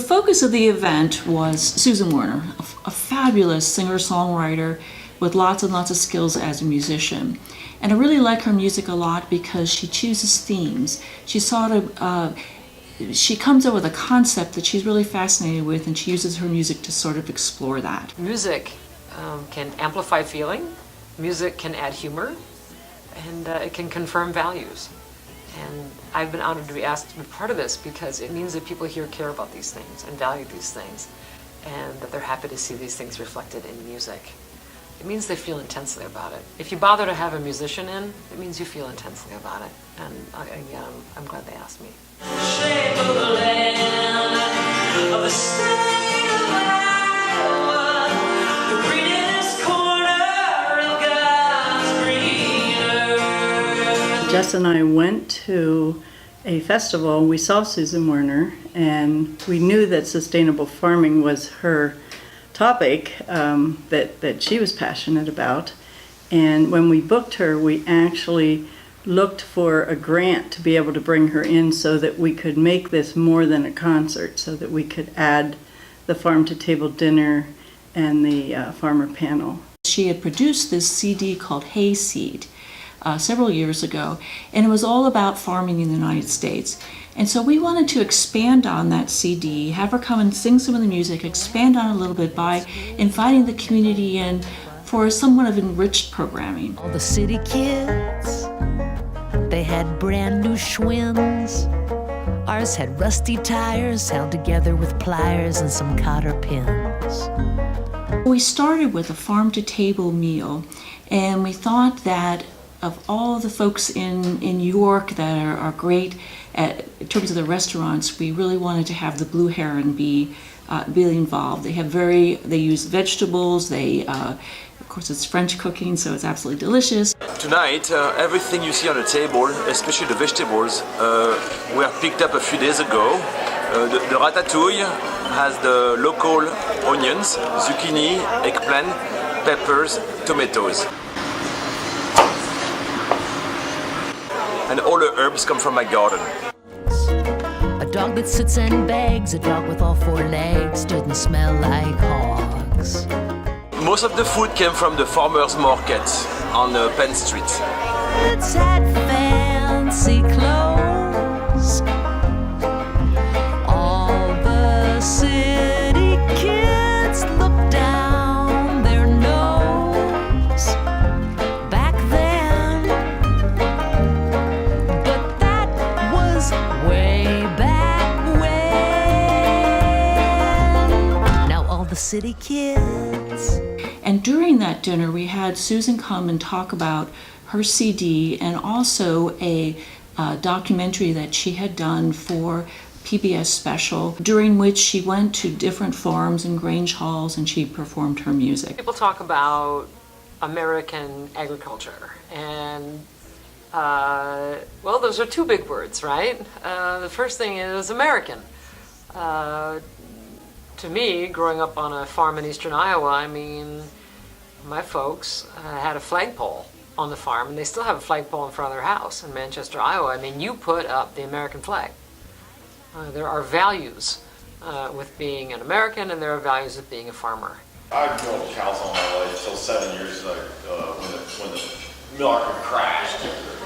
The focus of the event was Susan Werner, a fabulous singer-songwriter with lots and lots of skills as a musician. And I really like her music a lot because she chooses themes. She comes up with a concept that she's really fascinated with, and she uses her music to sort of explore that. Music can amplify feeling, music can add humor, and it can confirm values. And I've been honored to be asked to be part of this because it means that people here care about these things and value these things, and that they're happy to see these things reflected in music. It means they feel intensely about it. If you bother to have a musician in, it means you feel intensely about it. And again, I'm glad they asked me. Shape of the land of the state of Iowa, the greenest corner of God's green earth. Jess and I went to a festival. We saw Susan Werner, and we knew that sustainable farming was her topic that she was passionate about. And when we booked her, we actually looked for a grant to be able to bring her in so that we could make this more than a concert, so that we could add the farm-to-table dinner and the farmer panel. She had produced this CD called Hayseed several years ago, and it was all about farming in the United States. And so we wanted to expand on that CD, have her come and sing some of the music, expand on it a little bit by inviting the community in for somewhat of enriched programming. All the city kids, they had brand new Schwinn's. Ours had rusty tires held together with pliers and some cotter pins. We started with a farm-to-table meal, and we thought that of all the folks in New York that are great in terms of the restaurants, we really wanted to have the Blue Heron be involved. They use vegetables. Of course, it's French cooking, so it's absolutely delicious. Tonight, everything you see on the table, especially the vegetables, were picked up a few days ago. The ratatouille has the local onions, zucchini, eggplant, peppers, tomatoes. And all the herbs come from my garden. A dog that sits and begs, a dog with all four legs, didn't smell like hogs. Most of the food came from the farmers' market on Penn Street. It's had fancy clothes. All the city kids look down their nose back then. But that was way back when. Now all the city kids. And during that dinner, we had Susan come and talk about her CD and also a documentary that she had done for PBS Special, during which she went to different farms and grange halls and she performed her music. People talk about American agriculture, and well, those are two big words, right? The first thing is American. To me, growing up on a farm in eastern Iowa, I mean, my folks had a flagpole on the farm, and they still have a flagpole in front of their house in Manchester, Iowa. I mean, you put up the American flag. There are values with being an American, and there are values with being a farmer. I milked cows all my life until 7 years ago when the market crashed.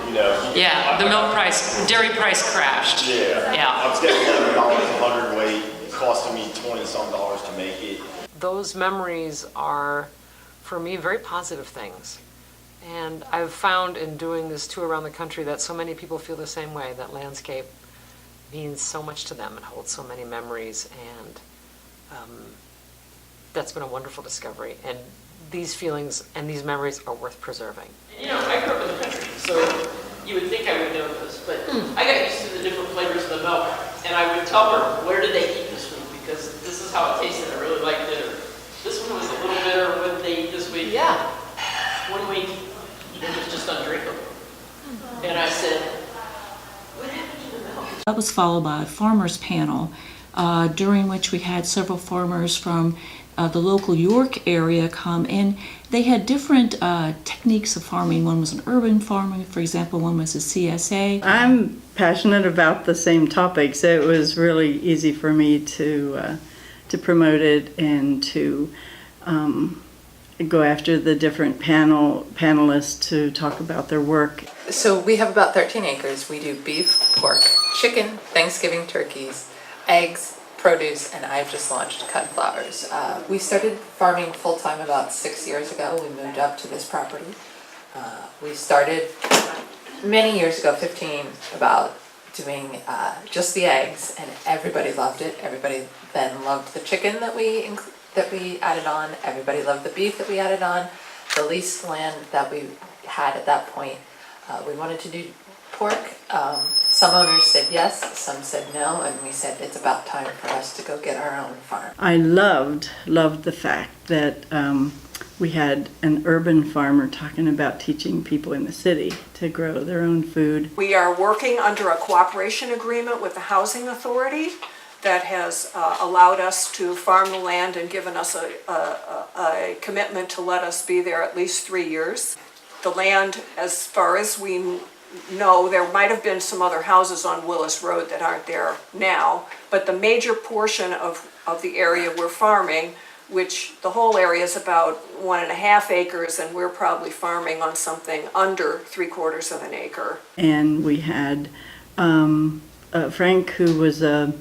You know. Yeah, the milk price, dairy price crashed. Yeah. I was getting $11 a hundredweight, costing me $20-some to make it. Those memories are, for me, very positive things. And I've found in doing this tour around the country that so many people feel the same way, that landscape means so much to them and holds so many memories, and that's been a wonderful discovery. And these feelings and these memories are worth preserving. You know, I grew up in the country, so you would think I would know this, but I got used to the different flavors of the milk, and I would tell her, where did they eat this from? Because this is how it tasted. I really liked it. Or, this one was a little bitter. What did they eat this week? Yeah. 1 week, it was just undrinkable. And I said, what happened to the milk? That was followed by a farmers panel during which we had several farmers from the local York area come, and they had different techniques of farming. One was an urban farming, for example, one was a CSA. I'm passionate about the same topic, so it was really easy for me to promote it and to go after the different panelists to talk about their work. So we have about 13 acres. We do beef, pork, chicken, Thanksgiving turkeys, eggs, produce, and I've just launched cut flowers. We started farming full-time about 6 years ago. We moved up to this property. We started many years ago, 15, about doing just the eggs, and everybody loved it. Everybody then loved the chicken that we added on. Everybody loved the beef that we added on. The leased land that we had at that point, we wanted to do pork. Some owners said yes, some said no, and we said it's about time for us to go get our own farm. I loved the fact that we had an urban farmer talking about teaching people in the city to grow their own food. We are working under a cooperation agreement with the Housing Authority that has allowed us to farm the land and given us a commitment to let us be there at least 3 years. The land, as far as we know, there might have been some other houses on Willis Road that aren't there now, but the major portion of the area we're farming, which the whole area is about 1.5 acres, and we're probably farming on something under 3/4 of an acre. And we had Frank, who was a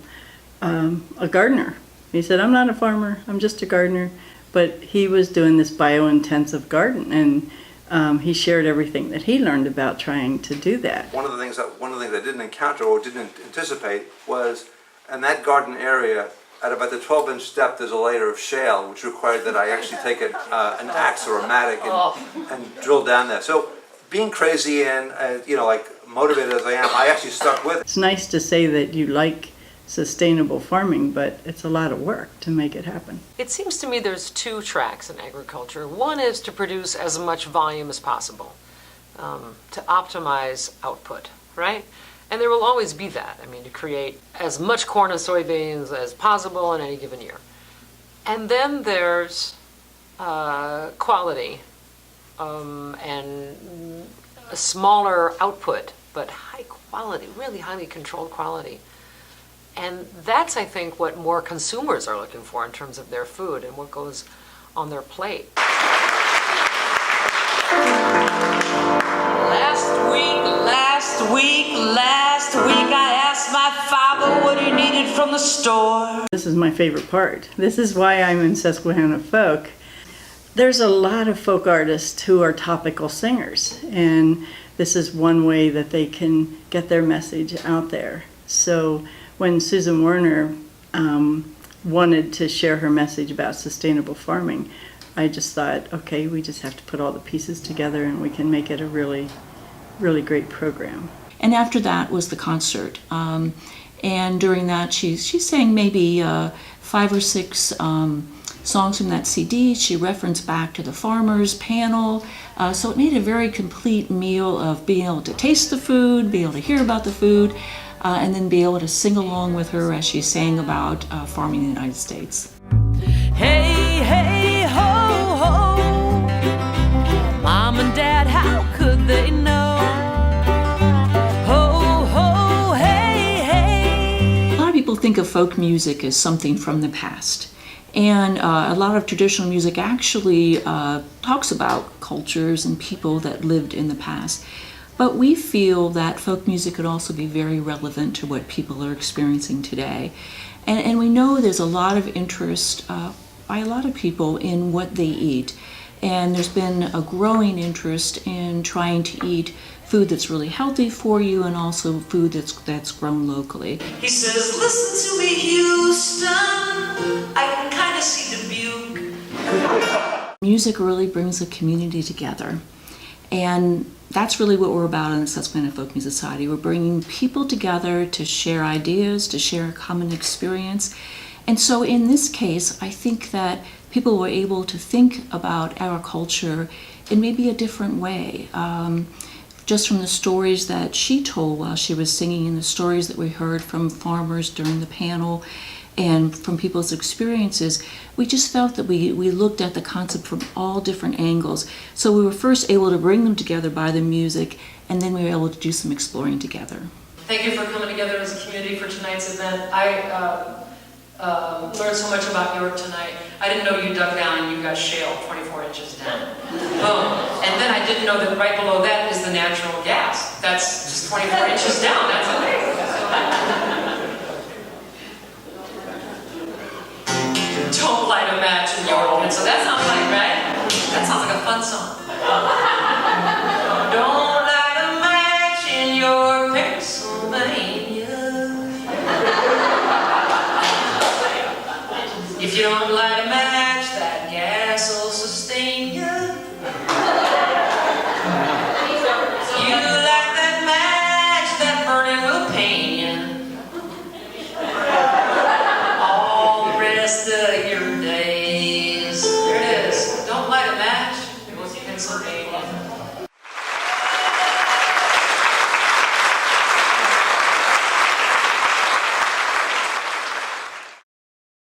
gardener. He said, "I'm not a farmer, I'm just a gardener," but he was doing this bio-intensive garden, and he shared everything that he learned about trying to do that. One of the things I didn't encounter or didn't anticipate was in that garden area, at about the 12-inch depth, there's a layer of shale, which required that I actually take an axe or a mattock and drill down there. So being crazy and like motivated as I am, I actually stuck with it. It's nice to say that you like sustainable farming, but it's a lot of work to make it happen. It seems to me there's two tracks in agriculture. One is to produce as much volume as possible, to optimize output, right? And there will always be that. I mean, to create as much corn and soybeans as possible in any given year. And then there's quality and a smaller output, but high quality, really highly controlled quality. And that's, I think, what more consumers are looking for in terms of their food and what goes on their plate. Last week I asked my father what he needed from the store. This is my favorite part. This is why I'm in Susquehanna Folk. There's a lot of folk artists who are topical singers, and this is one way that they can get their message out there. So when Susan Werner wanted to share her message about sustainable farming, I just thought, okay, we just have to put all the pieces together and we can make it a really, really great program. And after that was the concert. And during that, she sang maybe 5 or 6 songs from that CD. She referenced back to the farmers panel. So it made a very complete meal of being able to taste the food, be able to hear about the food, and then be able to sing along with her as she sang about farming in the United States. Hey, hey, ho, ho. Mom and Dad, how could they know? Ho, ho, hey, hey. A lot of people think of folk music as something from the past. And a lot of traditional music actually talks about cultures and people that lived in the past. But we feel that folk music could also be very relevant to what people are experiencing today. And we know there's a lot of interest by a lot of people in what they eat. And there's been a growing interest in trying to eat food that's really healthy for you and also food that's grown locally. He says, listen to me, Houston, I can kind of see the buke. Music really brings a community together. And that's really what we're about in the Susquehanna Folk Music Society. We're bringing people together to share ideas, to share a common experience. And so in this case, I think that people were able to think about our culture in maybe a different way. Just from the stories that she told while she was singing and the stories that we heard from farmers during the panel, and from people's experiences, we just felt that we looked at the concept from all different angles. So we were first able to bring them together by the music, and then we were able to do some exploring together. Thank you for coming together as a community for tonight's event. I learned so much about York tonight. I didn't know you dug down and you got shale 24 inches down. Boom. And then I didn't know that right below that is the natural gas. That's just 24 inches down. That's amazing. Don't light a match in York. So that sounds like, right? That sounds like a fun song. Don't light a match in your Pennsylvania. If you don't light a match